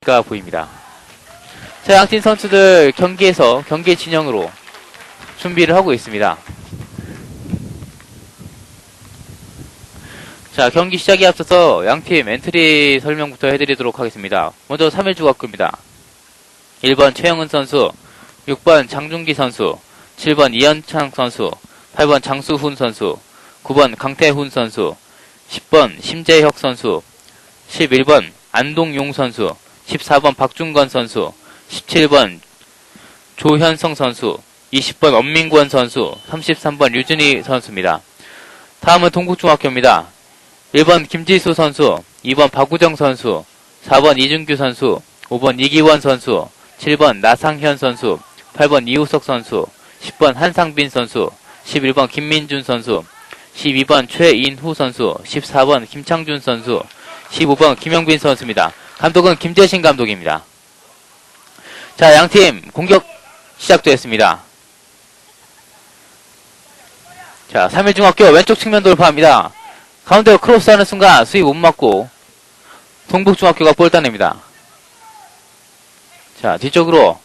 가 보입니다. 자, 양팀 선수들 경기에서 경기 진영으로 준비를 하고 있습니다. 자, 경기 시작에 앞서서 양팀 엔트리 설명부터 해드리도록 하겠습니다. 먼저 3일중학교입니다. 1번 최영은 선수, 6번 장준기 선수, 7번 이현창 선수, 8번 장수훈 선수, 9번 강태훈 선수, 10번 심재혁 선수, 11번 안동용 선수, 14번 박준건 선수, 17번 조현성 선수, 20번 엄민권 선수, 33번 류준희 선수입니다. 다음은 동국중학교입니다. 1번 김지수 선수, 2번 박우정 선수, 4번 이준규 선수, 5번 이기원 선수, 7번 나상현 선수, 8번 이우석 선수, 10번 한상빈 선수, 11번 김민준 선수, 12번 최인후 선수, 14번 김창준 선수, 15번 김영빈 선수입니다. 감독은 김재신 감독입니다. 자, 양팀 공격 시작되었습니다. 자, 3일중학교 왼쪽 측면 돌파합니다. 가운데로 크로스하는 순간 수위 못 맞고 동북중학교가 볼 따냅니다. 자, 뒤쪽으로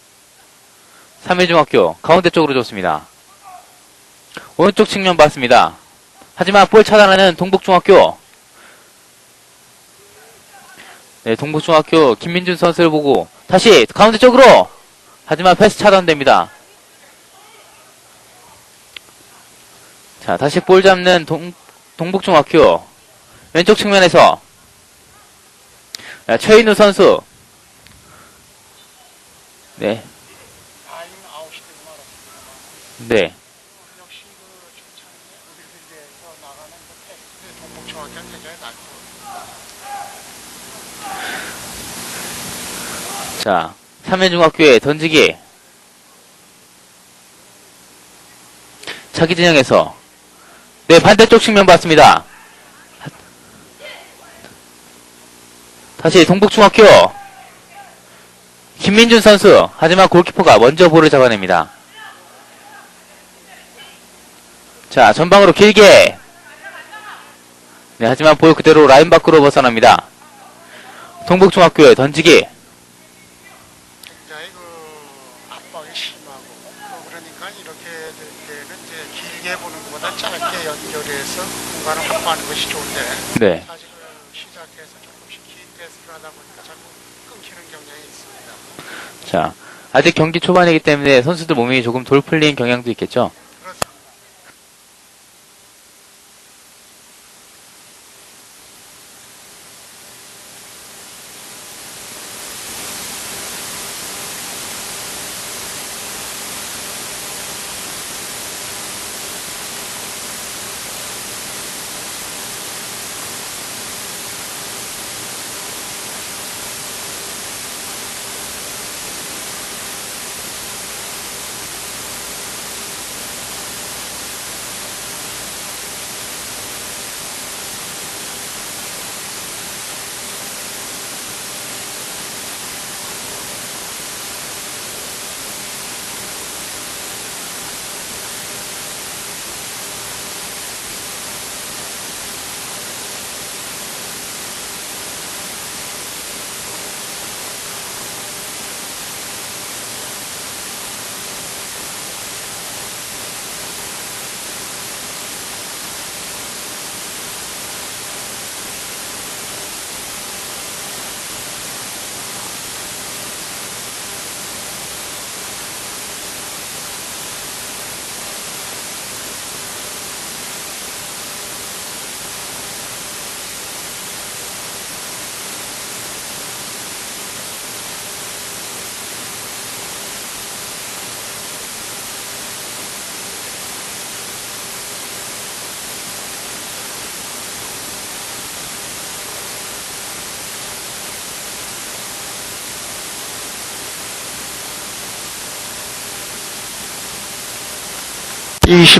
3일중학교 가운데 쪽으로 줬습니다. 오른쪽 측면 봤습니다. 하지만 볼 차단하는 동북중학교. 네, 동북중학교 김민준 선수를 보고 다시 가운데 쪽으로. 하지만 패스 차단됩니다. 자, 다시 볼 잡는 동북중학교 왼쪽 측면에서 최인우 선수. 네. 네. 자, 3일중학교의 던지기. 자기 진영에서. 네, 반대쪽 측면 봤습니다. 다시 동북중학교. 김민준 선수. 하지만 골키퍼가 먼저 볼을 잡아냅니다. 자, 전방으로 길게. 네, 하지만 볼 그대로 라인 밖으로 벗어납니다. 동북중학교의 던지기. 굉장히 압박이 심하고 그러니까 이렇게 될 때는 이제 길게 보는 것보다 짧게 연결해서 공간을 확보하는 것이 좋은데 네. 사실 시작해서 조금씩 긴 패스를 하다 보니까 자꾸 끊기는 경향이 있습니다. 자, 아직 경기 초반이기 때문에 선수들 몸이 조금 돌풀린 경향도 있겠죠. 그렇습니다.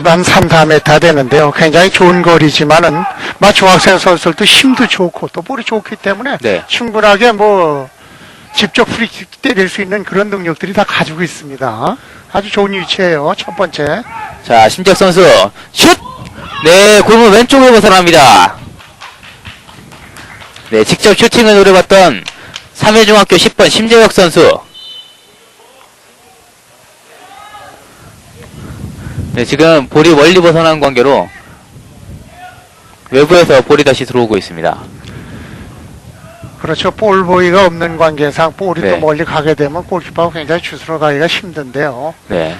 한 3, 4m 되는데요. 굉장히 좋은 거리지만은, 중학생 선수들도 힘도 좋고, 또 볼이 좋기 때문에, 네. 충분하게 직접 프리킥 때릴 수 있는 그런 능력들이 다 가지고 있습니다. 아주 좋은 위치예요. 첫 번째. 자, 심재혁 선수 슛! 네, 골문 왼쪽으로 벗어납니다. 네, 직접 슈팅을 노려봤던 3회중학교 10번 심재혁 선수. 네, 지금 볼이 멀리 벗어난 관계로 외부에서 볼이 다시 들어오고 있습니다. 그렇죠. 볼 보이가 없는 관계상 볼이 네. 또 멀리 가게 되면 골키퍼가 굉장히 주스러 가기가 힘든데요. 네.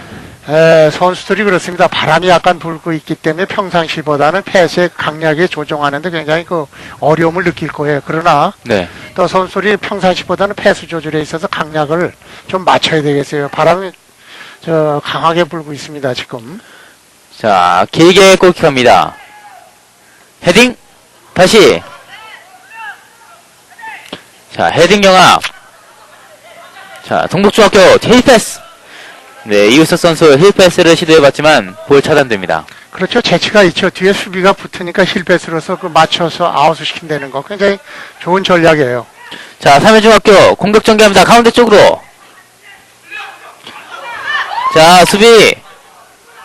선수들이 그렇습니다. 바람이 약간 불고 있기 때문에 평상시보다는 패스의 강약에 조정하는데 굉장히 그 어려움을 느낄 거예요. 그러나 네. 또 선수들이 평상시보다는 패스 조절에 있어서 강약을 좀 맞춰야 되겠어요. 바람이 강하게 불고 있습니다. 지금. 자, 길게 골킥합니다. 헤딩! 다시! 자, 헤딩 영합! 자, 동북중학교 힐패스! 네, 이우석 선수 힐패스를 시도해봤지만 볼 차단됩니다. 그렇죠. 재치가 있죠. 뒤에 수비가 붙으니까 힐패스로서 그 맞춰서 아웃을 시킨다는 거 굉장히 좋은 전략이에요. 자, 3회중학교 공격 전개합니다. 가운데 쪽으로! 자, 수비!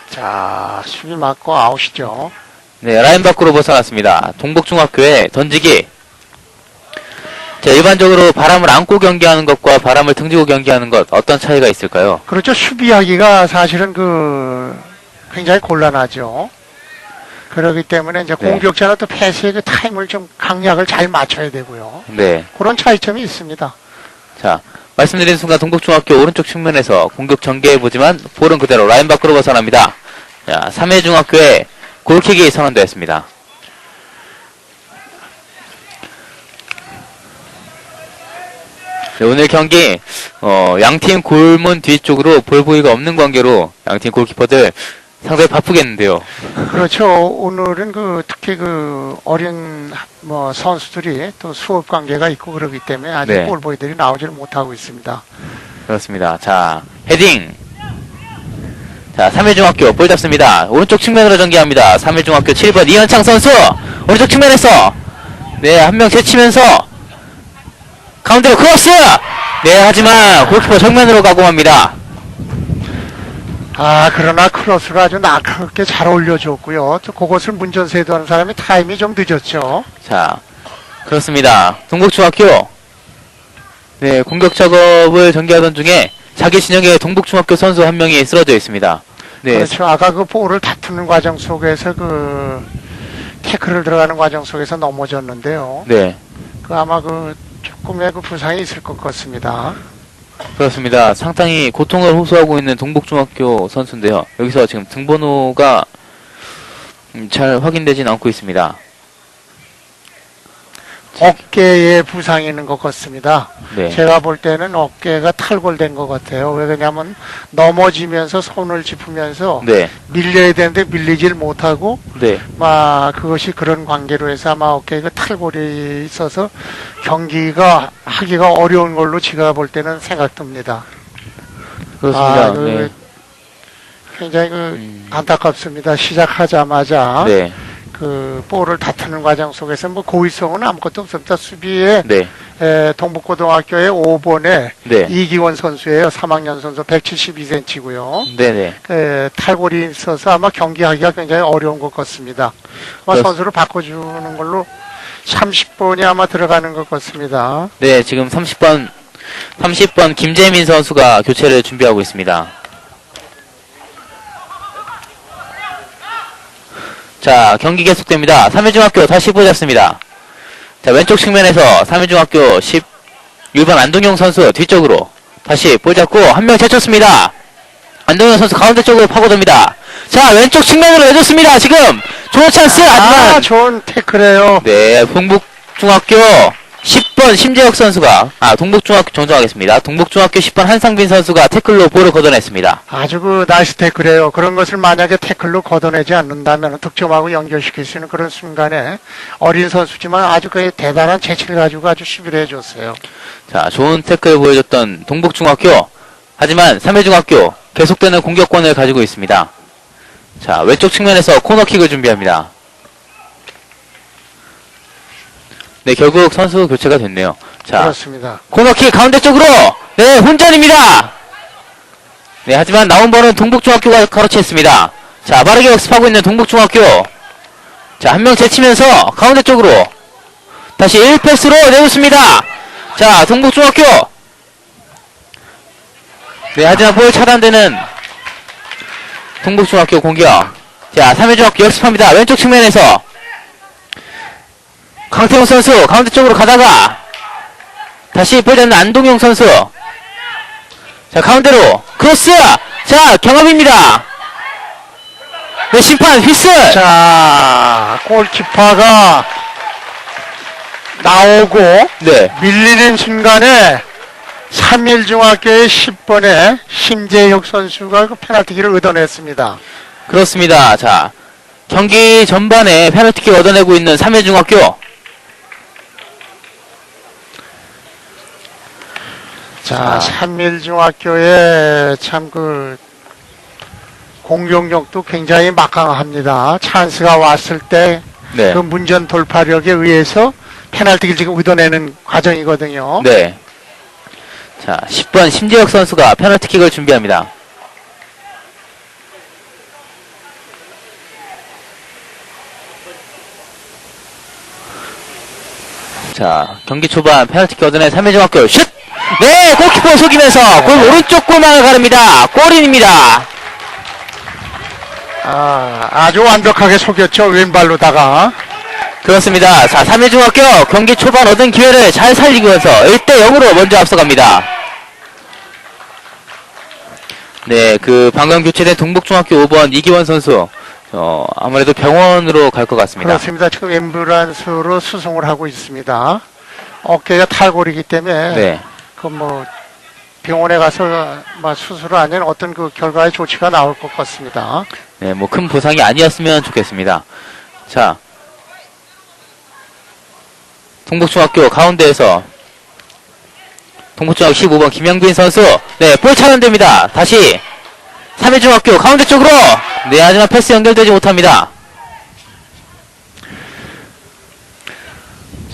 자, 수비 맞고 아웃이죠. 네, 라인 밖으로 벗어났습니다. 동북중학교의 던지기. 자, 일반적으로 바람을 안고 경기하는 것과 바람을 등지고 경기하는 것, 어떤 차이가 있을까요? 그렇죠. 수비하기가 사실은 굉장히 곤란하죠. 그렇기 때문에 이제 네. 공격자는 또 패스의 그 타임을 좀 강약을 잘 맞춰야 되고요. 네. 그런 차이점이 있습니다. 자, 말씀드린 순간 동북중학교 오른쪽 측면에서 공격 전개해보지만 볼은 그대로 라인 밖으로 벗어납니다. 자, 3회중학교의 골킥이 선언되었습니다. 네, 오늘 경기 양팀 골문 뒤쪽으로 볼 부위가 없는 관계로 양팀 골키퍼들 상당히 바쁘겠는데요. 그렇죠. 오늘은 특히 어린 선수들이 또 수업 관계가 있고 그러기 때문에 아직 네. 볼보이들이 나오지를 못하고 있습니다. 그렇습니다. 자, 헤딩. 자, 3회중학교 볼 잡습니다. 오른쪽 측면으로 전개합니다. 3회중학교 7번 이현창 선수 오른쪽 측면에서 네, 한 명 제치면서 가운데로 크로스! 네, 하지만 골키퍼 정면으로 가고 맙니다. 그러나 크로스를 아주 날카롭게 잘 올려줬고요. 또 그것을 문전세도하는 사람이 타임이 좀 늦었죠. 자, 그렇습니다. 동북중학교 네, 공격 작업을 전개하던 중에 자기 진영의 동북중학교 선수 한 명이 쓰러져 있습니다. 네, 그렇죠. 아까 볼을 다투는 과정 속에서 태클을 들어가는 과정 속에서 넘어졌는데요. 네, 아마 조금의 부상이 있을 것 같습니다. 그렇습니다. 상당히 고통을 호소하고 있는 동북중학교 선수인데요. 여기서 지금 등번호가 잘 확인되진 않고 있습니다. 어깨에 부상이 있는 것 같습니다. 네, 제가 볼 때는 어깨가 탈골된 것 같아요. 왜 그러냐면 넘어지면서 손을 짚으면서 네, 밀려야 되는데 밀리질 못하고 네, 그것이 그런 관계로 해서 아마 어깨가 탈골이 있어서 경기가 하기가 어려운 걸로 제가 볼 때는 생각됩니다. 그렇습니다. 네, 굉장히 안타깝습니다. 시작하자마자 네, 볼을 다투는 과정 속에서 고의성은 아무것도 없습니다. 수비에 네, 동북고등학교의 5번에 네, 이기원 선수예요. 3학년 선수 172cm고요. 네, 네. 탈골이 있어서 아마 경기하기가 굉장히 어려운 것 같습니다. 아마 선수를 바꿔주는 걸로 30번이 아마 들어가는 것 같습니다. 네, 지금 30번 김재민 선수가 교체를 준비하고 있습니다. 자, 경기 계속됩니다. 3회중학교 다시 보잡습니다. 자, 왼쪽 측면에서 3회중학교 11번 안동용 선수 뒤쪽으로 다시 볼 잡고 한 명 제쳤습니다. 안동용 선수 가운데 쪽으로 파고듭니다. 자, 왼쪽 측면으로 내줬습니다. 지금 좋은 찬스 하지만 좋은 태클이에요. 네, 동북중학교 10번 심재혁 선수가 동북중학교 정정하겠습니다. 동북중학교 10번 한상빈 선수가 태클로 볼을 걷어냈습니다. 아주 나이스 태클이에요. 그런 것을 만약에 태클로 걷어내지 않는다면 득점하고 연결시킬 수 있는 그런 순간에 어린 선수지만 아주 대단한 재치를 가지고 아주 수비를 해줬어요. 자, 좋은 태클을 보여줬던 동북중학교. 하지만 3회중학교 계속되는 공격권을 가지고 있습니다. 자, 왼쪽 측면에서 코너킥을 준비합니다. 네, 결국 선수 교체가 됐네요. 자, 그렇습니다. 코너킥 가운데 쪽으로! 네, 혼전입니다! 네, 하지만 나온 볼은 동북중학교가 가로챘습니다. 자, 빠르게 역습하고 있는 동북중학교. 자, 한 명 제치면서 가운데 쪽으로. 다시 1패스로 내줬습니다. 자, 동북중학교! 네, 하지만 볼 차단되는 동북중학교 공격. 자, 3회중학교 역습합니다. 왼쪽 측면에서. 강태웅 선수, 가운데 쪽으로 가다가, 다시 볼 잡는 안동용 선수. 자, 가운데로, 크로스! 자, 경합입니다. 네, 심판, 휘슬! 자, 골키퍼가 나오고 네, 밀리는 순간에 3일중학교의 10번에 심재혁 선수가 그 페널티킥을 얻어냈습니다. 그렇습니다. 자, 경기 전반에 페널티킥 얻어내고 있는 3회중학교. 자, 3일중학교의 참 공격력도 굉장히 막강합니다. 찬스가 왔을 때 네. 그 문전 돌파력에 의해서 페널티를 지금 얻어내는 과정이거든요. 네. 자, 10번 심재혁 선수가 페널티킥을 준비합니다. 자, 경기 초반 페널티킥 얻어낸 3회중학교 슛! 네, 골키퍼 속이면서 골 오른쪽 골망을 가릅니다. 골인입니다. 아주 완벽하게 속였죠. 왼발로다가. 그렇습니다. 자, 3회중학교 경기 초반 얻은 기회를 잘 살리면서 1대0으로 먼저 앞서갑니다. 네, 방금 교체된 동북중학교 5번 이기원 선수, 아무래도 병원으로 갈 것 같습니다. 그렇습니다. 지금 앰뷸런스로 수송을 하고 있습니다. 어깨가 탈골이기 때문에 네, 병원에 가서 수술을 하면 어떤 결과의 조치가 나올 것 같습니다. 네, 큰 부상이 아니었으면 좋겠습니다. 자, 동북중학교 가운데에서 동북중학교 15번 김영빈 선수, 네, 볼 차단됩니다. 다시 3회중학교 가운데 쪽으로, 네, 하지만 패스 연결되지 못합니다.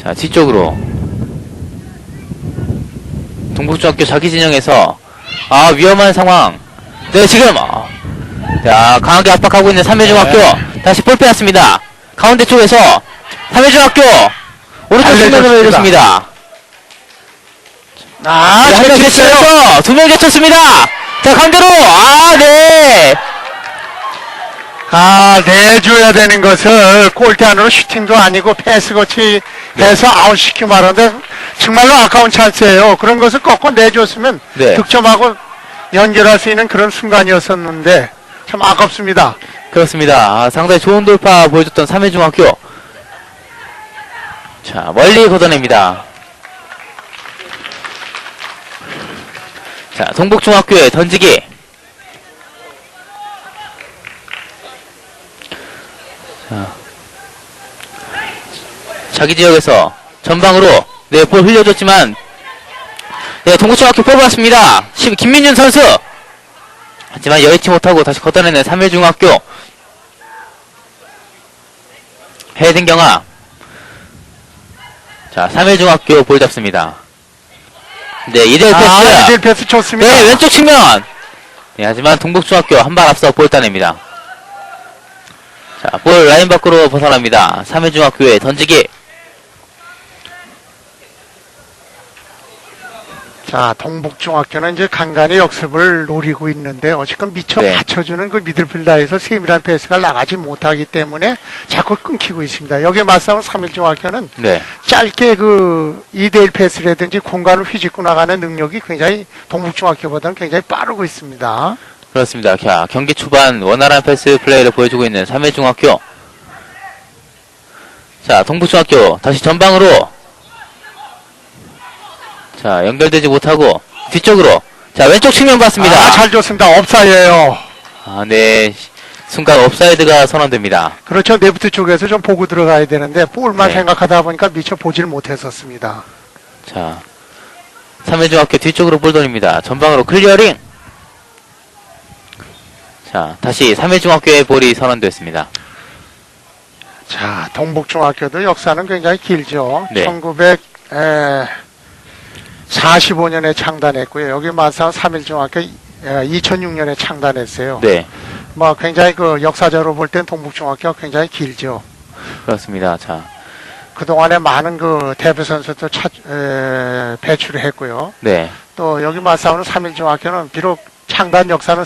자, 뒤쪽으로 동북중학교 자기 진영에서 위험한 상황. 네, 지금 자, 강하게 압박하고 있는 3회중학교 다시 볼 빼앗습니다. 가운데 쪽에서 3회중학교 오른쪽 측면으로 내렸습니다. 한명 개쳤어요. 두 명 개쳤습니다. 자, 가운데로 네. 내줘야 되는 것을 골대 안으로 슈팅도 아니고 패스 거치 해서 아웃시키고 말하는데 정말로 아까운 찬스예요. 그런 것을 꺾어 내줬으면 네. 득점하고 연결할 수 있는 그런 순간이었었는데 참 아깝습니다. 그렇습니다. 상당히 좋은 돌파 보여줬던 3회중학교. 자, 멀리 걷어냅니다. 자, 동북중학교의 던지기. 자, 자기 지역에서 전방으로 네, 볼 흘려줬지만 네, 동북중학교 볼 받았습니다. 김민준 선수. 하지만 여의치 못하고 다시 걷어내는 3회중학교. 헤딩 경합. 자, 3회중학교 볼 잡습니다. 네, 2대1 패스. 2대1 패스 좋습니다. 네, 왼쪽 측면. 네, 하지만 동북중학교 한 발 앞서 볼 따냅니다. 자, 볼 라인 밖으로 벗어납니다. 3회중학교의 던지기. 자, 동북중학교는 이제 간간히 역습을 노리고 있는데 어쨌건 미처 네. 받쳐주는 그 미들필더에서 세밀한 패스가 나가지 못하기 때문에 자꾸 끊기고 있습니다. 여기에 맞서는 3일중학교는 네, 짧게 2대1 패스라든지 공간을 휘짓고 나가는 능력이 굉장히 동북중학교보다는 굉장히 빠르고 있습니다. 그렇습니다. 자, 경기 초반 원활한 패스 플레이를 보여주고 있는 3회중학교. 자, 동북중학교 다시 전방으로. 자, 연결되지 못하고 뒤쪽으로. 자, 왼쪽 측면 봤습니다. 잘 줬습니다. 업사이에요. 네. 순간 옵사이드가 선언됩니다. 그렇죠. 레프트 쪽에서 좀 보고 들어가야 되는데 볼만 네. 생각하다 보니까 미처 보질 못했었습니다. 자, 3회중학교 뒤쪽으로 볼 돌립니다. 전방으로 클리어링. 자, 다시 3회중학교의 볼이 선언됐습니다. 자, 동북중학교도 역사는 굉장히 길죠. 네. 1945년에 창단했고요. 여기 마산 3일중학교 2006년에 창단했어요. 네, 굉장히 역사적으로 볼 땐 동북중학교가 굉장히 길죠. 그렇습니다. 자, 그동안에 많은 그 대표 선수도 배출을 했고요. 네. 또 여기 맞싸우는 3.1중학교는 비록 창단 역사는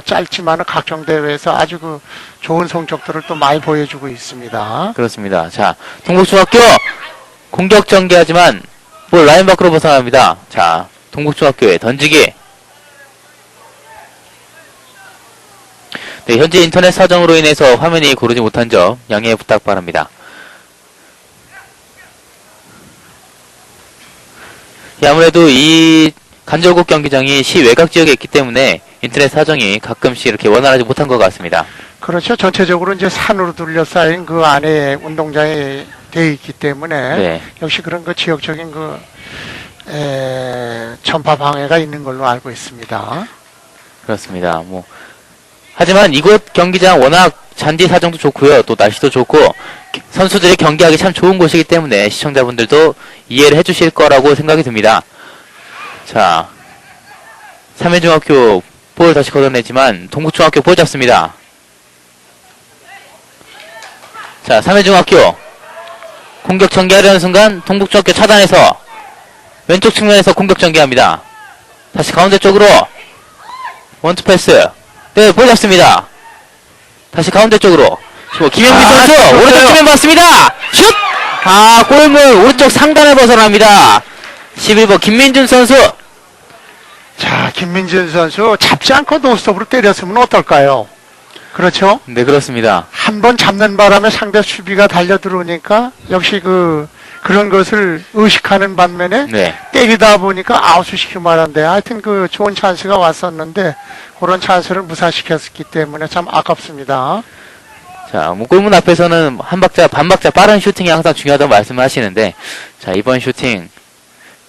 짧지만은 각종 대회에서 아주 그 좋은 성적들을 또 많이 보여주고 있습니다. 그렇습니다. 자, 동북중학교 공격 전개하지만 볼 라인 밖으로 벗어납니다. 자, 동북중학교의 던지기. 네, 현재 인터넷 사정으로 인해서 화면이 고르지 못한 점 양해 부탁 바랍니다. 예, 아무래도 이 간절곶 경기장이 시외곽 지역에 있기 때문에 인터넷 사정이 가끔씩 이렇게 원활하지 못한 것 같습니다. 그렇죠. 전체적으로 이제 산으로 둘러싸인 그 안에 운동장이 되어 있기 때문에 네. 역시 그런 그 지역적인 그 전파 방해가 있는 걸로 알고 있습니다. 그렇습니다. 뭐 하지만 이곳 경기장 워낙 잔디 사정도 좋고요. 또 날씨도 좋고 선수들이 경기하기 참 좋은 곳이기 때문에 시청자분들도 이해를 해주실 거라고 생각이 듭니다. 자, 삼해중학교 볼 다시 걷어내지만 동북중학교 볼 잡습니다. 자, 삼해중학교 공격 전개하려는 순간 동북중학교 차단해서 왼쪽 측면에서 공격 전개합니다. 다시 가운데 쪽으로 원투 패스. 네, 볼 잡습니다. 다시 가운데 쪽으로. 김영민 선수 오른쪽 측면 봤습니다. 슛! 아, 골문 오른쪽 상단을 벗어납니다. 11번 김민준 선수. 자, 김민준 선수 잡지 않고 노스톱으로 때렸으면 어떨까요? 그렇죠? 네, 그렇습니다. 한 번 잡는 바람에 상대 수비가 달려들어오니까 역시 그런 것을 의식하는 반면에 네. 때리다 보니까 아웃을 시키고 말한데 하여튼 그 좋은 찬스가 왔었는데 그런 찬스를 무사시켰기 때문에 참 아깝습니다. 자, 뭐 골문 앞에서는 한 박자, 반 박자 빠른 슈팅이 항상 중요하다고 말씀을 하시는데, 자, 이번 슈팅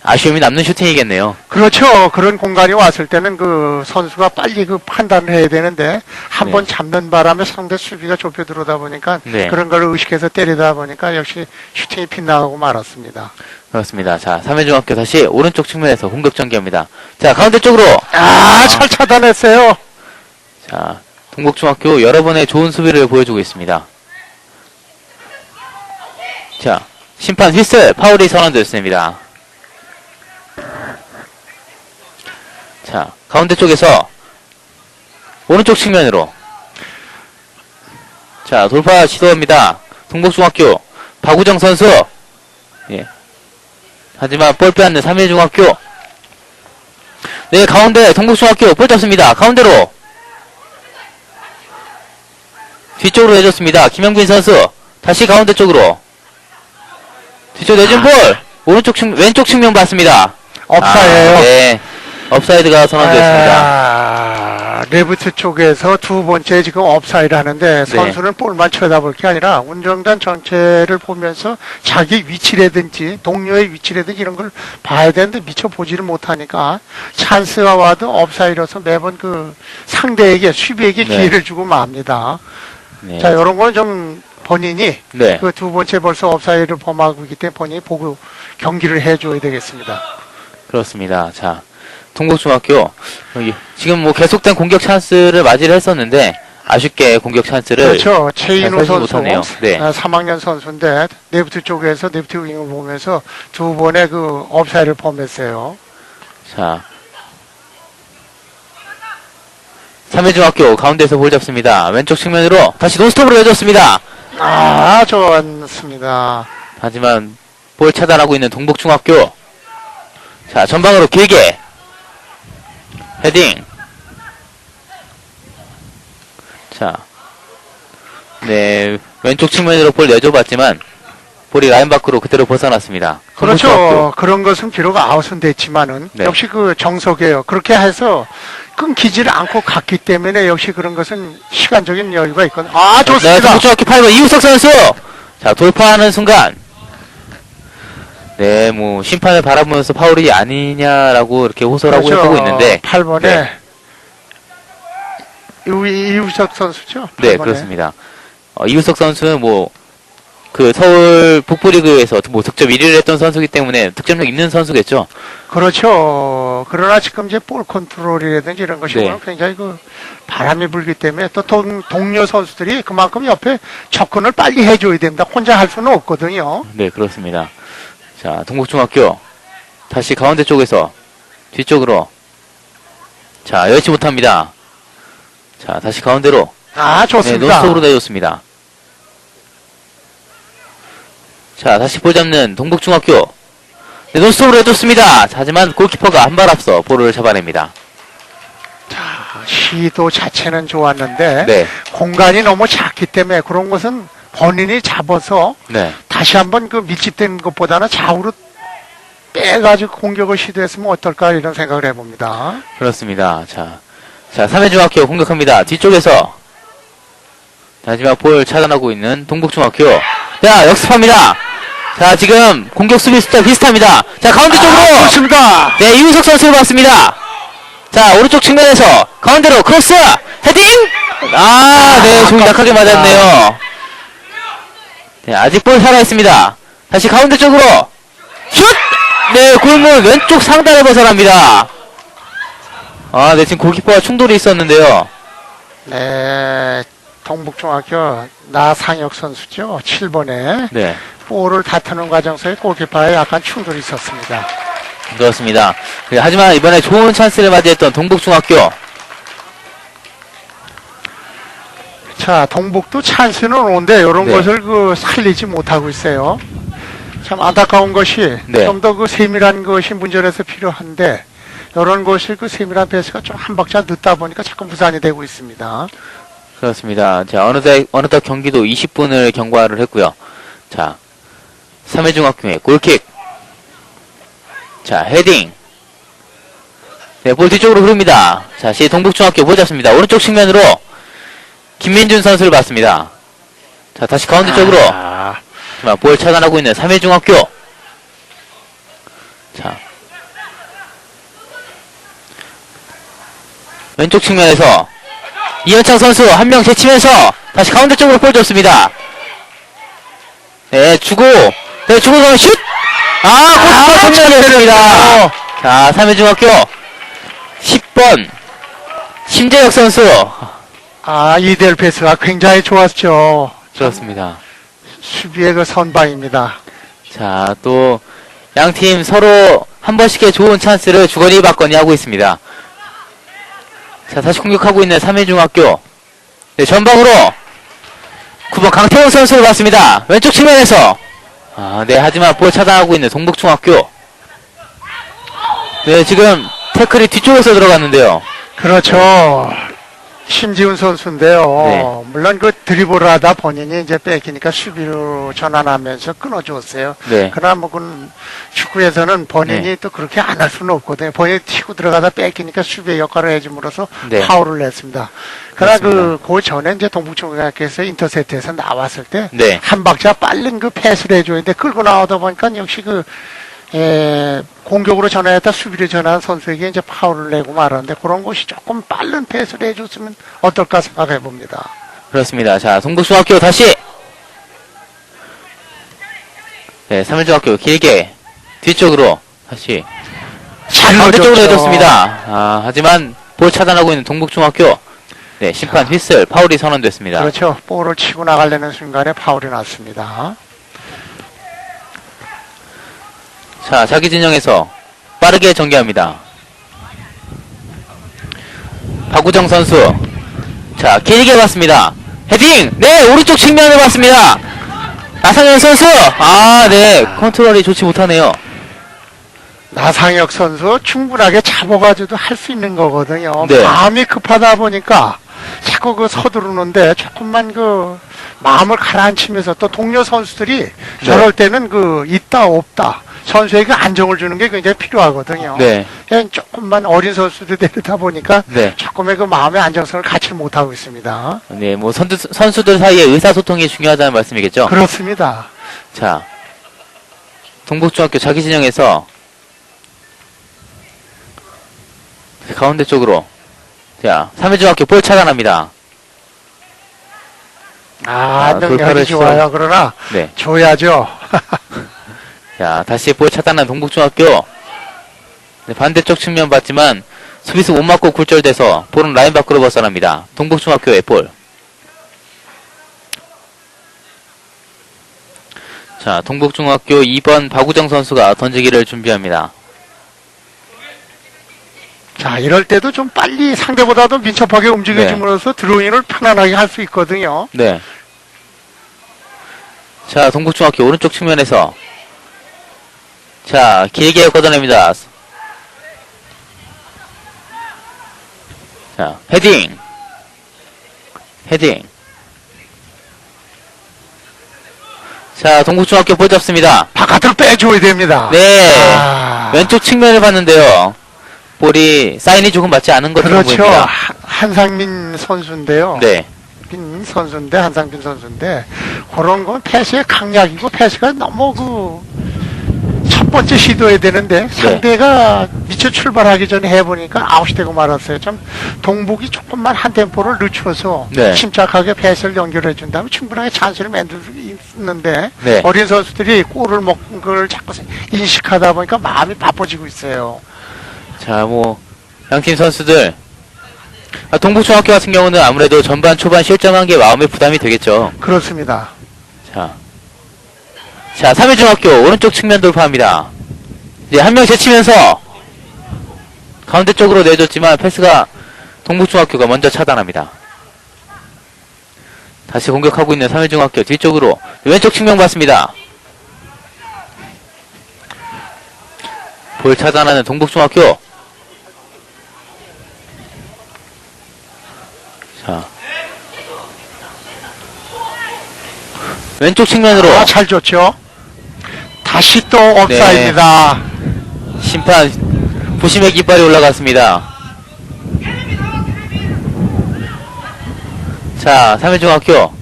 아쉬움이 남는 슈팅이겠네요. 그렇죠. 그런 공간이 왔을 때는 그 선수가 빨리 그 판단을 해야 되는데 한 번 네. 잡는 바람에 상대 수비가 좁혀 들어오다 보니까 네. 그런 걸 의식해서 때리다 보니까 역시 슈팅이 빗나가고 말았습니다. 그렇습니다. 자, 삼해중학교 다시 오른쪽 측면에서 공격 전개합니다. 자, 가운데 쪽으로. 잘 차단했어요. 자, 동북중학교 여러 번의 좋은 수비를 보여주고 있습니다. 자, 심판 휘슬, 파울이 선언됐습니다. 자, 가운데 쪽에서 오른쪽 측면으로. 자, 돌파 시도합니다. 동북중학교 박우정 선수. 예. 하지만 볼 빼앗는 삼해중학교. 네, 가운데 동북중학교 볼 잡습니다. 가운데로. 뒤쪽으로 내줬습니다. 김영빈 선수. 다시 가운데 쪽으로. 뒤쪽 내준 볼. 왼쪽 측면 봤습니다. 업사예요. 네. 업사이드가 선언되었습니다. 레프트 쪽에서 두 번째 지금 업사이드 하는데 선수는 볼만 쳐다볼 게 아니라 운동장 전체를 보면서 자기 위치라든지 동료의 위치라든지 이런 걸 봐야 되는데 미처 보지를 못하니까 찬스가 와도 업사이드라서 매번 그 상대에게 수비에게 네. 기회를 주고 맙니다. 네. 자, 이런 거는 좀 본인이 네. 그 두 번째 벌써 업사이드를 범하고 있기 때문에 본인이 보고 경기를 해줘야 되겠습니다. 그렇습니다. 자, 동북중학교 여기 지금 뭐 계속된 공격 찬스를 맞이를 했었는데 아쉽게 공격 찬스를 그렇죠. 최인호 잘 선수, 못하네요. 네. 3학년 선수인데 레프트 쪽에서 레프트 윙을 보면서 두 번의 그 업사이드를 범했어요. 자, 삼해중학교 가운데서 볼 잡습니다. 왼쪽 측면으로 다시 논스톱으로 내줬습니다. 좋았습니다. 하지만 볼 차단하고 있는 동북중학교. 자, 전방으로 길게 헤딩. 자, 네, 왼쪽 측면으로 볼 내줘봤지만 볼이 라인 밖으로 그대로 벗어났습니다. 그렇죠. 동북중학교. 그런 것은 비록 아웃은 됐지만은 네. 역시 그 정석이에요. 그렇게 해서 끊기지를 않고 갔기 때문에 역시 그런 것은 시간적인 여유가 있거든요. 네, 좋습니다. 동북중학교 8번 이우석 선수. 자, 돌파하는 순간. 네, 뭐 심판을 바라보면서 파울이 아니냐라고 이렇게 호소라고 해보고 있는데. 8번에 네. 이우석 선수죠? 네, 8번에. 그렇습니다. 이우석 선수는 뭐 그 서울 북부리그에서 뭐 득점 1위를 했던 선수이기 때문에 득점력 있는 선수겠죠. 그렇죠. 그러나 지금 이제 볼 컨트롤이라든지 이런 것이 네. 굉장히 그 바람이 불기 때문에 또 동료 선수들이 그만큼 옆에 접근을 빨리 해줘야 됩니다. 혼자 할 수는 없거든요. 네, 그렇습니다. 자, 동북중학교 다시 가운데 쪽에서 뒤쪽으로. 자, 여의치 못합니다. 자, 다시 가운데로. 아, 네, 좋습니다. 논스톱으로 내줬습니다. 자, 다시 볼 잡는 동북중학교. 네, 논스톱으로 해줬습니다. 자, 하지만 골키퍼가 한 발 앞서 볼을 잡아냅니다. 시도 자체는 좋았는데 네, 공간이 너무 작기 때문에 그런 것은 본인이 잡아서 네, 다시 한번 그 밀집된 것보다는 좌우로 빼가지고 공격을 시도했으면 어떨까 이런 생각을 해봅니다. 그렇습니다. 자, 3회중학교 공격합니다. 뒤쪽에서. 자, 하지만 볼 차단하고 있는 동북중학교. 자, 역습합니다. 자, 지금 공격 수비 숫자 비슷합니다. 자, 가운데 쪽으로. 좋습니다. 네, 이우석 선수를 봤습니다. 자, 오른쪽 측면에서 가운데로 크로스 헤딩. 아, 네, 좀 약하게 맞았네요. 네, 아직 볼 살아 있습니다. 다시 가운데 쪽으로 슛. 네, 골문 왼쪽 상단을 벗어납니다. 아, 네, 지금 골키퍼와 충돌이 있었는데요. 네, 동북중학교 나상혁 선수죠. 7번에 네, 볼을 다투는 과정 속에 골키퍼에 약간 충돌이 있었습니다. 그렇습니다. 네, 하지만 이번에 좋은 찬스를 맞이했던 동북중학교. 자, 동북도 찬스는 오는데 이런 네. 것을 그 살리지 못하고 있어요. 참 안타까운 것이 네. 좀 더 그 세밀한 것이 문제에서 필요한데 이런 것이 그 세밀한 패스가 좀 한 박자 늦다 보니까 자꾸 무산이 되고 있습니다. 그렇습니다. 자, 어느덧 경기도 20분을 경과를 했고요. 자, 3회중학교의 골킥. 자, 헤딩. 네, 볼 뒤쪽으로 흐릅니다. 자, 시 동북중학교 볼 잡습니다. 오른쪽 측면으로 김민준 선수를 봤습니다. 자, 다시 가운데 쪽으로. 자, 볼 차단하고 있는 3회중학교. 자, 왼쪽 측면에서 이현창 선수 한 명 제치면서 다시 가운데 쪽으로 볼 줬습니다. 네, 주고 가면 슛! 골키퍼 정면이었습니다. 자, 3회중학교 10번 심재혁 선수. 이델 패스가 굉장히 좋았죠. 그렇습니다. 수비의 그 선방입니다. 자, 또 양팀 서로 한 번씩의 좋은 찬스를 주거니 받거니 하고 있습니다. 자, 다시 공격하고 있는 3회중학교. 네, 전방으로 9번 강태훈 선수를 봤습니다. 왼쪽 측면에서. 네, 하지만 볼 차단하고 있는 동북중학교. 네, 지금 태클이 뒤쪽에서 들어갔는데요. 그렇죠. 심지훈 선수인데요. 네. 물론 그 드리블을 하다 본인이 이제 뺏기니까 수비로 전환하면서 끊어줬어요. 네. 그러나 뭐 그건 축구에서는 본인이 네. 또 그렇게 안 할 수는 없거든요. 본인이 튀고 들어가다 뺏기니까 수비의 역할을 해줌으로써 네. 파울을 냈습니다. 그러나 그렇습니다. 그 전에 이제 동북중학교에서 인터셉트에서 나왔을 때 네. 한 박자 빠른 그 패스를 해줘야 돼. 끌고 나오다 보니까 역시 공격으로 전환했다 수비로 전환한 선수에게 이제 파울을 내고 말았는데 그런 것이 조금 빠른 패스를 해줬으면 어떨까 생각해 봅니다. 그렇습니다. 자, 동북중학교 다시. 네, 3회중학교 길게 뒤쪽으로 다시 반대쪽으로 해줬습니다. 하지만 볼 차단하고 있는 동북중학교. 네, 심판 휘슬 파울이 선언됐습니다. 그렇죠. 볼을 치고 나가려는 순간에 파울이 났습니다. 자, 자기 진영에서 빠르게 전개합니다. 박우정 선수. 자, 길게 봤습니다. 헤딩! 네, 오른쪽 측면을 봤습니다. 나상현 선수! 네, 컨트롤이 좋지 못하네요. 나상혁 선수 충분하게 잡아가지고 할 수 있는 거거든요. 네. 마음이 급하다 보니까 자꾸 그 서두르는데 조금만 그 마음을 가라앉히면서 또 동료 선수들이 저럴 때는 그 있다 없다 선수에게 안정을 주는 게 굉장히 필요하거든요. 네, 그냥 조금만 어린 선수들이 되다 보니까 네. 조금의 그 마음의 안정성을 갖지 못하고 있습니다. 네, 뭐 선수들 사이에 의사소통이 중요하다는 말씀이겠죠? 그렇습니다. 자, 동북중학교 자기 진영에서 가운데 쪽으로. 자, 3회중학교 볼 차단합니다. 능력이 돌파를 좋아요. 그러나 네. 줘야죠. 자, 다시 볼 차단한 동북중학교. 네, 반대쪽 측면 봤지만 수비수 못 맞고 굴절돼서 볼은 라인 밖으로 벗어납니다. 동북중학교의 볼. 자, 동북중학교 2번 박우정 선수가 던지기를 준비합니다. 자, 이럴 때도 좀 빨리 상대보다도 민첩하게 움직여줌으로써 드로잉을 편안하게 할 수 있거든요. 네. 자, 동북중학교 오른쪽 측면에서 자, 길게 걷어냅니다. 자, 헤딩. 자, 동북중학교 볼 잡습니다. 바깥으로 빼줘야 됩니다. 네. 아, 왼쪽 측면을 봤는데요. 볼이 사인이 조금 맞지 않은 것처럼 그렇죠. 보입니다. 한상민 선수인데요. 네. 한상빈 선수인데, 그런 건 패스의 강약이고, 패스가 너무 첫 번째 시도해야 되는데, 상대가 미처 출발하기 전에 해보니까 아웃이 되고 말았어요. 좀, 동북이 조금만 한 템포를 늦춰서, 네. 침착하게 패스를 연결해준다면 충분하게 찬스를 만들 수 있는데, 네. 어린 선수들이 골을 먹는 걸 자꾸 인식하다 보니까 마음이 바빠지고 있어요. 자, 양팀 선수들. 동북중학교 같은 경우는 아무래도 전반, 초반 실점한 게 마음의 부담이 되겠죠. 그렇습니다. 자, 3일중학교 오른쪽 측면 돌파합니다. 이제 한 명 제치면서 가운데 쪽으로 내줬지만 패스가 동북중학교가 먼저 차단합니다. 다시 공격하고 있는 3일중학교 뒤쪽으로 왼쪽 측면 봤습니다. 볼 차단하는 동북중학교. 자, 왼쪽 측면으로 잘 줬죠. 다시 또 업사입니다. 심판 부심의 깃발이 올라갔습니다. 자, 3일중학교.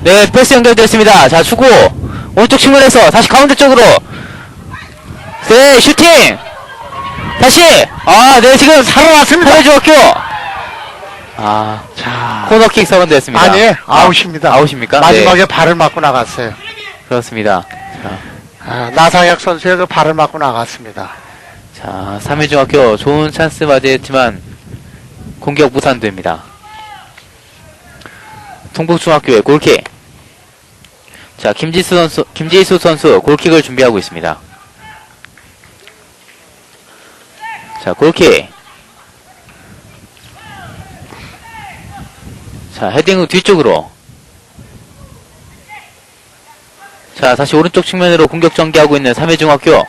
네, 패스 연결됐습니다. 자, 주고 오른쪽 측면에서 다시 가운데 쪽으로. 네, 슈팅. 다시. 네, 지금 살아났습니다. 3일중학교. 자, 코너킥 선언됐습니다. 아니, 아웃입니다. 아웃입니까? 마지막에 네, 발을 맞고 나갔어요. 그렇습니다. 나상혁 선수의 그 발을 맞고 나갔습니다. 자, 3일중학교 좋은 찬스 맞이했지만 공격 무산됩니다. 동북중학교의 골킥. 자, 김지수 선수 골킥을 준비하고 있습니다. 자, 골킥. 자, 헤딩 후 뒤쪽으로. 자, 다시 오른쪽 측면으로 공격 전개하고 있는 3일중학교.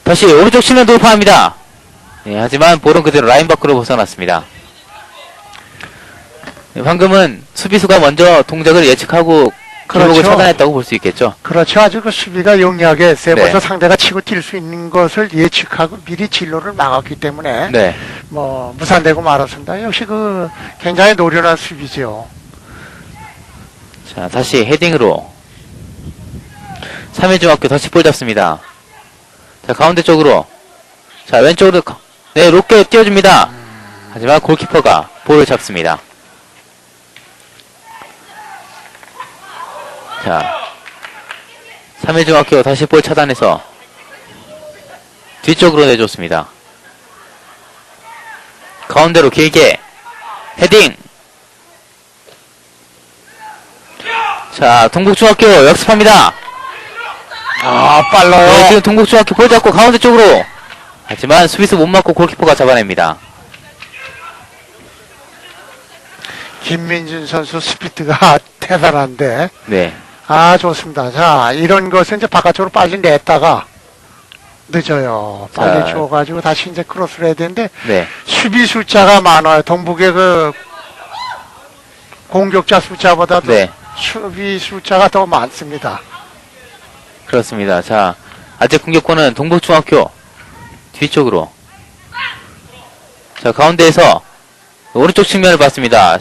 다시 오른쪽 측면 돌파합니다. 네, 하지만 볼은 그대로 라인 밖으로 벗어났습니다. 네, 방금은 수비수가 먼저 동작을 예측하고 기록을 그렇죠. 차단했다고 볼 수 있겠죠. 그렇죠. 아주 그 수비가 용이하게 했어요. 네. 먼저 상대가 치고 뛸 수 있는 것을 예측하고 미리 진로를 막았기 때문에 네. 무산되고 말았습니다. 역시 굉장히 노련한 수비죠. 자, 다시 헤딩으로 3일중학교 다시 볼 잡습니다. 자, 가운데 쪽으로. 자, 왼쪽으로 네, 높게 띄워줍니다. 하지만 골키퍼가 볼을 잡습니다. 자, 3일중학교 다시 볼 차단해서 뒤쪽으로 내줬습니다. 가운데로 길게 헤딩. 자, 동북중학교 역습합니다. 빨라요. 네, 지금 동북중학교 볼 잡고 가운데 쪽으로. 하지만 수비수 못 맞고 골키퍼가 잡아냅니다. 김민준 선수 스피드가 대단한데. 네. 좋습니다. 자, 이런 것은 이제 바깥쪽으로 빨리 냈다가 늦어요. 빨리 자. 줘가지고 다시 이제 크로스를 해야 되는데 네. 수비 숫자가 많아요. 동북의 공격자 숫자보다도 네. 수비 숫자가 더 많습니다. 그렇습니다. 자, 아직 공격권은 동북중학교 뒤쪽으로. 자, 가운데에서 오른쪽 측면을 봤습니다.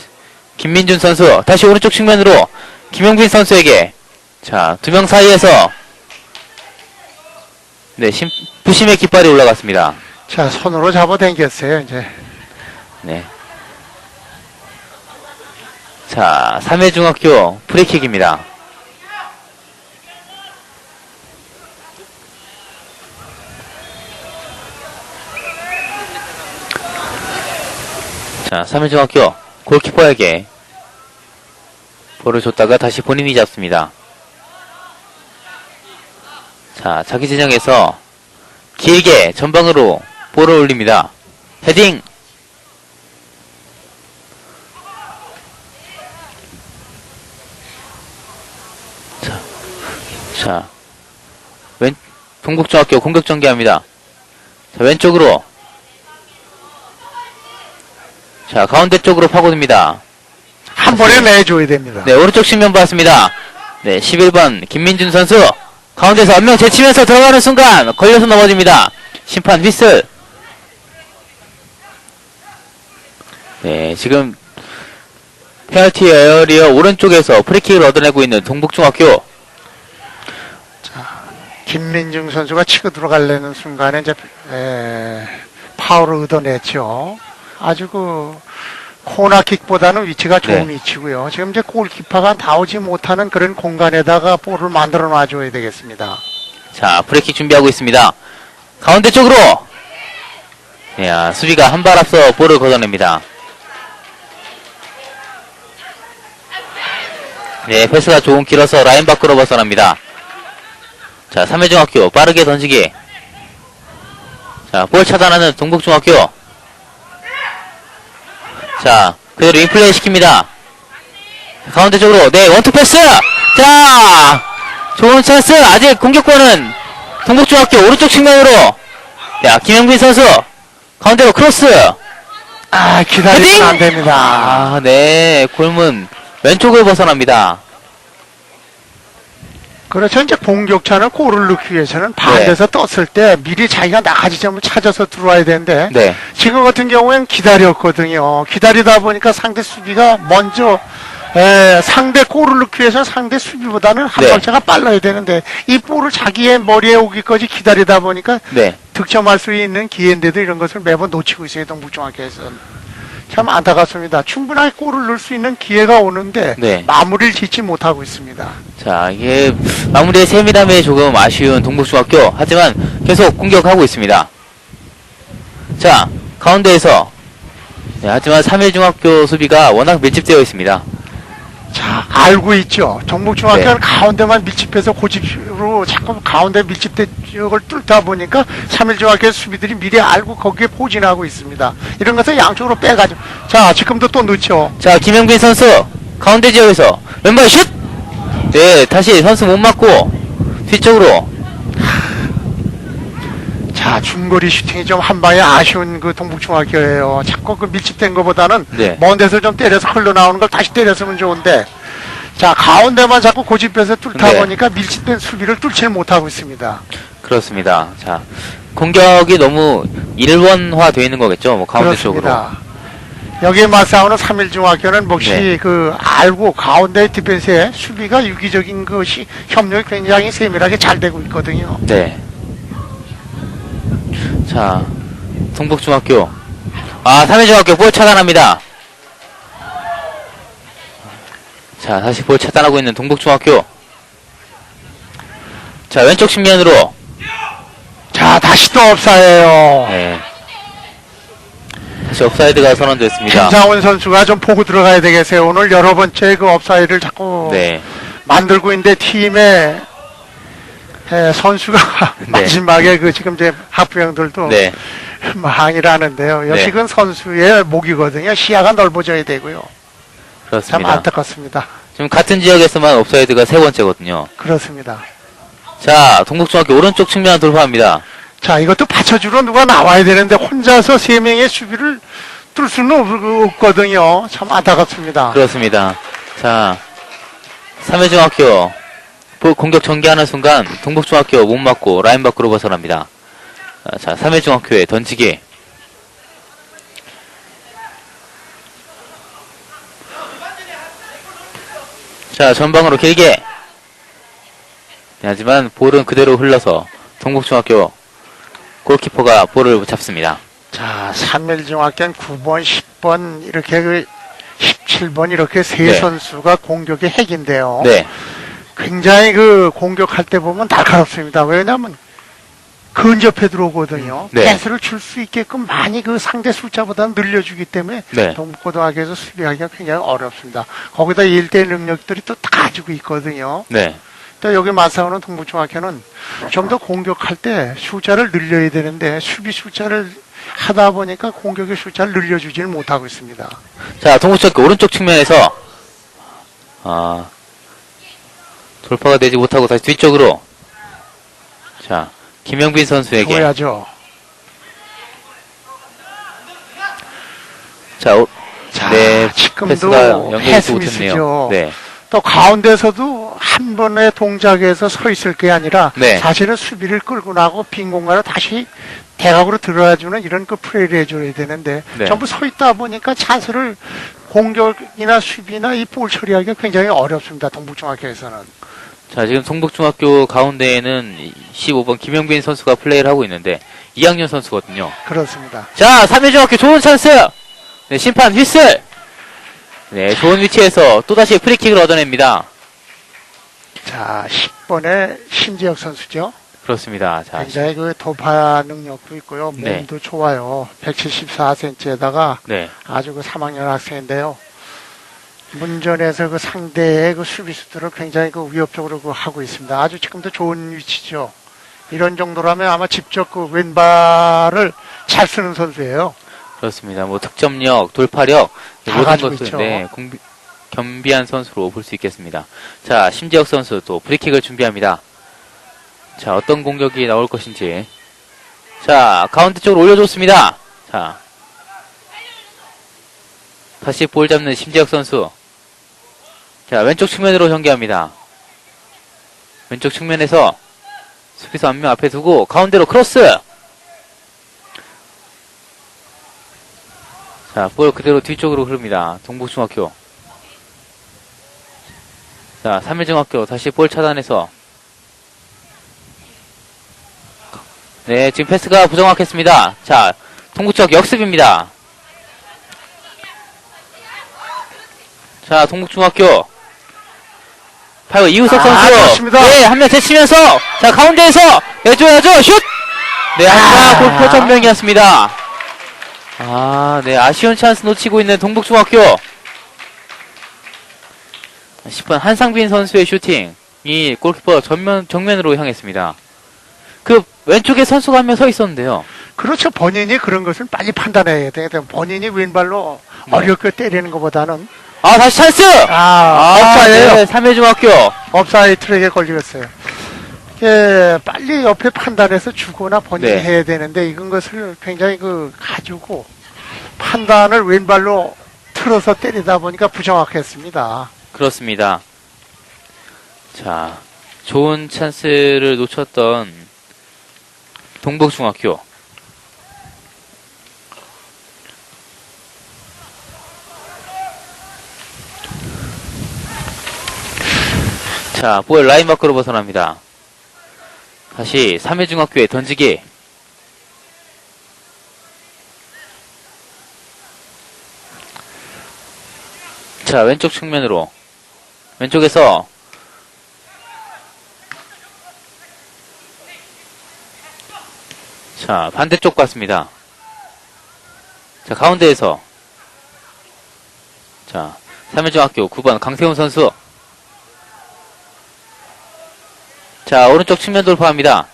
김민준 선수 다시 오른쪽 측면으로 김영빈 선수에게. 자, 두 명 사이에서 네, 부심의 깃발이 올라갔습니다. 자, 손으로 잡아당겼어요, 이제. 네. 자, 3회중학교 프리킥입니다. 자, 3회중학교 골키퍼에게 볼을 줬다가 다시 본인이 잡습니다. 자, 자기 진영에서 길게 전방으로 볼을 올립니다. 헤딩! 자, 동국중학교 공격 전개합니다. 자, 왼쪽으로. 자, 가운데 쪽으로 파고듭니다. 한 번에 내줘야 됩니다. 네, 오른쪽 측면 봤습니다. 네, 11번 김민준 선수. 가운데서 한 명 제치면서 들어가는 순간 걸려서 넘어집니다. 심판 휘슬. 네, 지금 페널티 에어리어 오른쪽에서 프리킥을 얻어내고 있는 동북중학교. 김민중 선수가 치고 들어가려는 순간에 이제 파울을 얻어냈죠. 아주 그 코너킥보다는 위치가 좋은 네. 위치고요. 지금 이제 골키퍼가 나오지 못하는 그런 공간에다가 볼을 만들어 놔줘야 되겠습니다. 자, 프리킥 준비하고 있습니다. 가운데 쪽으로. 야, 수비가 한 발 앞서 볼을 걷어냅니다. 네, 패스가 조금 길어서 라인 밖으로 벗어납니다. 자, 3회중학교 빠르게 던지기. 자, 볼 차단하는 동북중학교. 자, 그대로 인플레이 시킵니다. 가운데 쪽으로, 네, 원투 패스! 자! 좋은 찬스! 아직 공격권은 동북중학교 오른쪽 측면으로. 야, 김영빈 선수! 가운데로 크로스! 아, 기다리면 헤딩! 안 됩니다. 아, 네, 골문 왼쪽을 벗어납니다. 그렇죠. 이제 공격차는 골을 넣기 위해서는 반대에서 떴을 때 미리 자기가 나가지 점을 찾아서 들어와야 되는데 네, 지금 같은 경우엔 기다렸거든요. 기다리다 보니까 상대 수비가 먼저 상대 골을 넣기 위해서 상대 수비보다는 한 네. 발자가 빨라야 되는데 이 볼을 자기의 머리에 오기까지 기다리다 보니까 네. 득점할 수 있는 기회인데도 이런 것을 매번 놓치고 있어요. 동북중학교에서는. 참 안타깝습니다. 충분하게 골을 넣을 수 있는 기회가 오는데 네. 마무리를 짓지 못하고 있습니다. 자, 이게 마무리의 세밀함에 조금 아쉬운 동북중학교. 하지만 계속 공격하고 있습니다. 자, 가운데에서. 네, 하지만 3회중학교 수비가 워낙 밀집되어 있습니다. 자, 알고 있죠. 동북중학교는 네. 가운데만 밀집해서 고집으로 자꾸 가운데 밀집된 지역을 뚫다 보니까 3일중학교 수비들이 미리 알고 거기에 포진하고 있습니다. 이런 것을 양쪽으로 빼가지고. 자, 지금도 또 넣죠. 자, 김영빈 선수 가운데 지역에서 왼발 슛! 네, 다시 선수 못 맞고 뒤쪽으로. 자, 중거리 슈팅이 좀 한 방에 아쉬운 그 동북중학교예요. 자꾸 그 밀집된 것보다는 네. 먼 데서 좀 때려서 흘러나오는 걸 다시 때렸으면 좋은데 자, 가운데만 자꾸 고집해서 뚫다 네. 보니까 밀집된 수비를 뚫지를 못하고 있습니다. 그렇습니다. 자, 공격이 너무 일원화 되어 있는 거겠죠? 뭐 가운데 쪽으로. 그렇습니다. 여기에 맞싸우는 3일중학교는 몫이 네. 그 알고 가운데 디펜스의 수비가 유기적인 것이 협력이 굉장히 세밀하게 잘 되고 있거든요. 네. 자, 동북중학교. 아, 3회중학교 볼 차단합니다. 자, 다시 볼 차단하고 있는 동북중학교. 자, 왼쪽 측면으로. 자, 다시 또 업사예요. 네. 다시 옵사이드가 선언됐습니다. 김상훈 선수가 좀 보고 들어가야 되겠어요. 오늘 여러 번째 그 업사이드를 자꾸 네. 만들고 있는데 팀의 선수가 네. 마지막에 그 지금 제 학부형들도 네. 항의를 하는데요. 역시 네. 그건 선수의 목이거든요. 시야가 넓어져야 되고요. 참 그렇습니다. 안타깝습니다. 지금 같은 지역에서만 옵사이드가 세 번째거든요. 그렇습니다. 자, 동북중학교 오른쪽 측면 돌파합니다. 자, 이것도 받쳐주러 누가 나와야 되는데 혼자서 세 명의 수비를 뚫을 수는 없거든요. 참 안타깝습니다. 그렇습니다. 자, 3회중학교 공격 전개하는 순간 동북중학교 못 맞고 라인 밖으로 벗어납니다. 자, 3회중학교에 던지기. 자, 전방으로 길게. 네, 하지만 볼은 그대로 흘러서 동북중학교 골키퍼가 볼을 잡습니다. 자, 3일중학교는 9번, 10번 이렇게 그 7번 이렇게 세 네. 선수가 공격의 핵인데요. 네. 굉장히 그 공격할 때 보면 날카롭습니다. 왜냐하면 근접해 들어오거든요. 네. 패스를 줄 수 있게끔 많이 그 상대 숫자보다 늘려주기 때문에 네. 동북고등학교에서 수비하기가 굉장히 어렵습니다. 거기다 1대1 능력들이 또 다 가지고 있거든요. 네. 또 여기 맞서오는 동북중학교는 좀 더 공격할 때 숫자를 늘려야 되는데 수비 숫자를 하다 보니까 공격의 숫자를 늘려주지를 못하고 있습니다. 자, 동북중학교 오른쪽 측면에서, 돌파가 되지 못하고 다시 뒤쪽으로. 자, 김영빈 선수에게. 줘야죠. 자, 자, 네, 지금도 패스가 연결되지 패스미스죠. 못했네요. 네. 또 가운데서도 한 번의 동작에서 서 있을 게 아니라 네. 사실은 수비를 끌고 나고 빈 공간을 다시 대각으로 들어와주는 이런 그 플레이를 해줘야 되는데 네. 전부 서 있다 보니까 찬스를 공격이나 수비나 이 볼 처리하기가 굉장히 어렵습니다. 동북중학교에서는. 자, 지금 동북중학교 가운데에는 15번 김영빈 선수가 플레이를 하고 있는데 2학년 선수거든요. 그렇습니다. 자, 3회중학교 좋은 찬스! 네, 심판 휘슬! 네, 좋은 위치에서 또다시 프리킥을 얻어냅니다. 자, 10번의 신지혁 선수죠. 그렇습니다. 자, 굉장히 그 돌파 능력도 있고요. 네. 몸도 좋아요. 174cm에다가 네. 아주 그 3학년 학생인데요. 문전에서 그 상대의 그 수비수들을 굉장히 그 위협적으로 그 하고 있습니다. 아주 지금도 좋은 위치죠. 이런 정도라면 아마 직접 그 왼발을 잘 쓰는 선수예요. 그렇습니다. 뭐 득점력, 돌파력 다 모든 가지고 것을 있죠. 네, 겸비한 선수로 볼 수 있겠습니다. 자, 심지혁 선수 또 프리킥을 준비합니다. 자, 어떤 공격이 나올 것인지. 자, 가운데 쪽으로 올려줬습니다. 자, 다시 볼 잡는 심지혁 선수. 자, 왼쪽 측면으로 전개합니다. 왼쪽 측면에서 수비수 한 명 앞에 두고 가운데로 크로스. 자, 볼 그대로 뒤쪽으로 흐릅니다. 동북중학교. 자, 3일중학교 다시 볼 차단해서. 네, 지금 패스가 부정확했습니다. 자, 동북중학교 역습입니다. 자, 동북중학교. 8번 이우석 선수. 좋습니다. 네, 한 명 제치면서. 자, 가운데에서 내줘야죠. 슛! 네, 한타 골프 전명이었습니다. 네, 아쉬운 찬스 놓치고 있는 동북중학교. 10번 한상빈 선수의 슈팅이 골키퍼 정면으로 향했습니다. 그 왼쪽에 선수가 한 명 서 있었는데요. 그렇죠. 본인이 그런 것을 빨리 판단해야 돼요. 본인이 왼발로 네. 어렵게 때리는 것보다는 다시 찬스! 업사이드예요. 네, 3회중학교. 업사이드 트랙에 걸리겠어요. 이게 빨리 옆에 판단해서 주거나 본인이 네. 해야 되는데 이건 것을 굉장히 그 가지고 판단을 왼발로 틀어서 때리다 보니까 부정확했습니다. 그렇습니다. 자, 좋은 찬스를 놓쳤던 동북중학교. 자, 볼 라인 밖으로 벗어납니다. 다시 3회중학교에 던지기. 자, 왼쪽 측면으로. 왼쪽에서 자, 반대쪽 같습니다. 자, 가운데에서 자, 3회중학교 9번 강세훈 선수. 자, 오른쪽 측면 돌파합니다.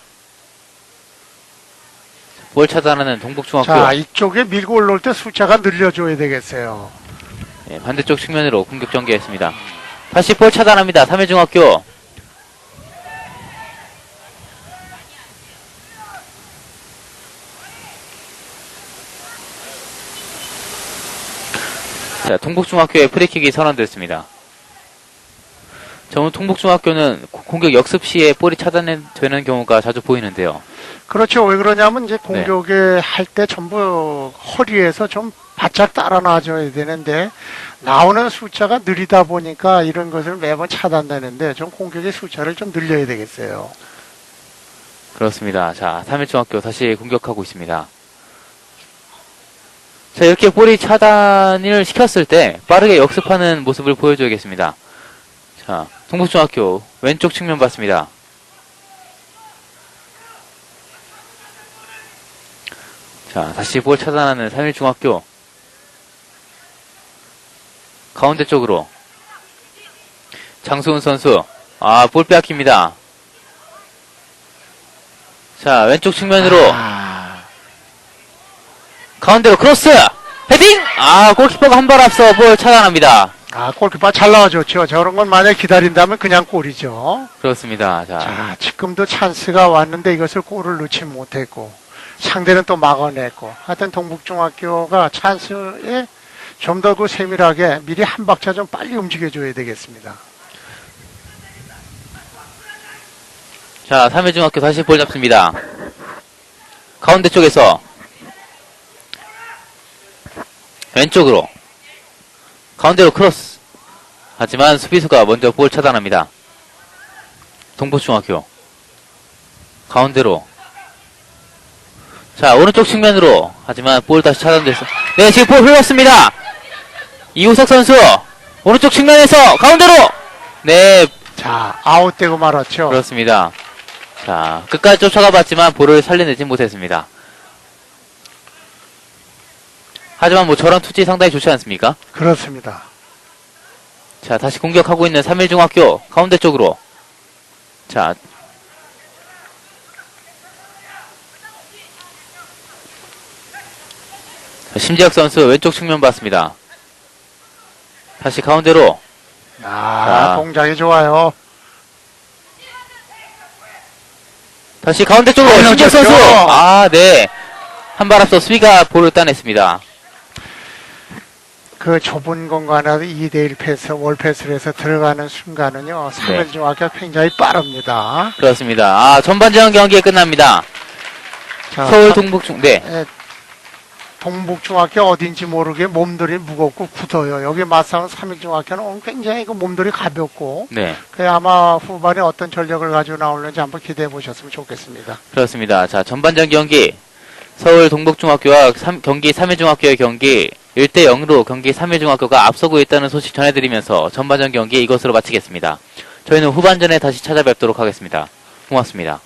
볼 차단하는 동북중학교. 자, 이쪽에 밀고 올라올 때 숫자가 늘려줘야 되겠어요. 네, 반대쪽 측면으로 공격 전개했습니다. 다시 볼 차단합니다. 3회중학교. 자, 동북중학교의 프리킥이 선언됐습니다. 저는 동북중학교는 공격 역습 시에 볼이 차단되는 경우가 자주 보이는데요. 그렇죠. 왜 그러냐면 이제 네. 공격에 할 때 전부 허리에서 좀 바짝 따라 놔줘야 되는데 나오는 숫자가 느리다 보니까 이런 것을 매번 차단되는데 좀 공격의 숫자를 좀 늘려야 되겠어요. 그렇습니다. 자, 3일중학교 다시 공격하고 있습니다. 자, 이렇게 볼이 차단을 시켰을 때 빠르게 역습하는 모습을 보여줘야겠습니다. 자, 동북중학교 왼쪽 측면 봤습니다. 자, 다시 볼 차단하는 3일중학교. 가운데 쪽으로. 장수훈 선수. 아, 볼 빼앗깁니다. 자, 왼쪽 측면으로. 가운데로 크로스! 헤딩! 아, 골키퍼가 한 발 앞서 볼 차단합니다. 골키퍼 잘 나와줬죠. 저런 건 만약 기다린다면 그냥 골이죠. 그렇습니다. 자, 자, 지금도 찬스가 왔는데 이것을 골을 넣지 못했고, 상대는 또 막아냈고, 하여튼 동북중학교가 찬스에 좀 더 그 세밀하게 미리 한 박자 좀 빨리 움직여줘야 되겠습니다. 자, 3일중학교 다시 볼 잡습니다. 가운데 쪽에서 왼쪽으로 가운데로 크로스. 하지만 수비수가 먼저 볼 차단합니다. 동북중학교 가운데로. 자, 오른쪽 측면으로. 하지만 볼 다시 차단돼서. 네, 지금 볼 흘렀습니다. 이우석 선수 오른쪽 측면에서 가운데로. 네, 자, 아웃되고 말았죠. 그렇습니다. 자, 끝까지 쫓아가 봤지만 볼을 살려내지 못했습니다. 하지만 뭐 저런 투지 상당히 좋지 않습니까? 그렇습니다. 자, 다시 공격하고 있는 3일중학교 가운데 쪽으로. 자, 심지혁 선수 왼쪽 측면 봤습니다. 다시 가운데로. 자. 동작이 좋아요. 다시 가운데 쪽으로 심지혁 선수. 아, 네. 한 발 앞서 수비가 볼을 따냈습니다. 그 좁은 공간에 2대1 패스, 월 패스를 해서 들어가는 순간은요, 3일중학교가 굉장히 빠릅니다. 그렇습니다. 아, 전반전 경기 끝납니다. 자, 서울 동북중, 네. 동북중학교 어딘지 모르게 몸들이 무겁고 굳어요. 여기 맞서는 3일중학교는 굉장히 그 몸들이 가볍고, 네. 그 아마 후반에 어떤 전력을 가지고 나오는지 한번 기대해 보셨으면 좋겠습니다. 그렇습니다. 자, 전반전 경기. 서울 동북중학교와 경기 3일중학교의 경기 1대0으로 경기 3일중학교가 앞서고 있다는 소식 전해드리면서 전반전 경기 이것으로 마치겠습니다. 저희는 후반전에 다시 찾아뵙도록 하겠습니다. 고맙습니다.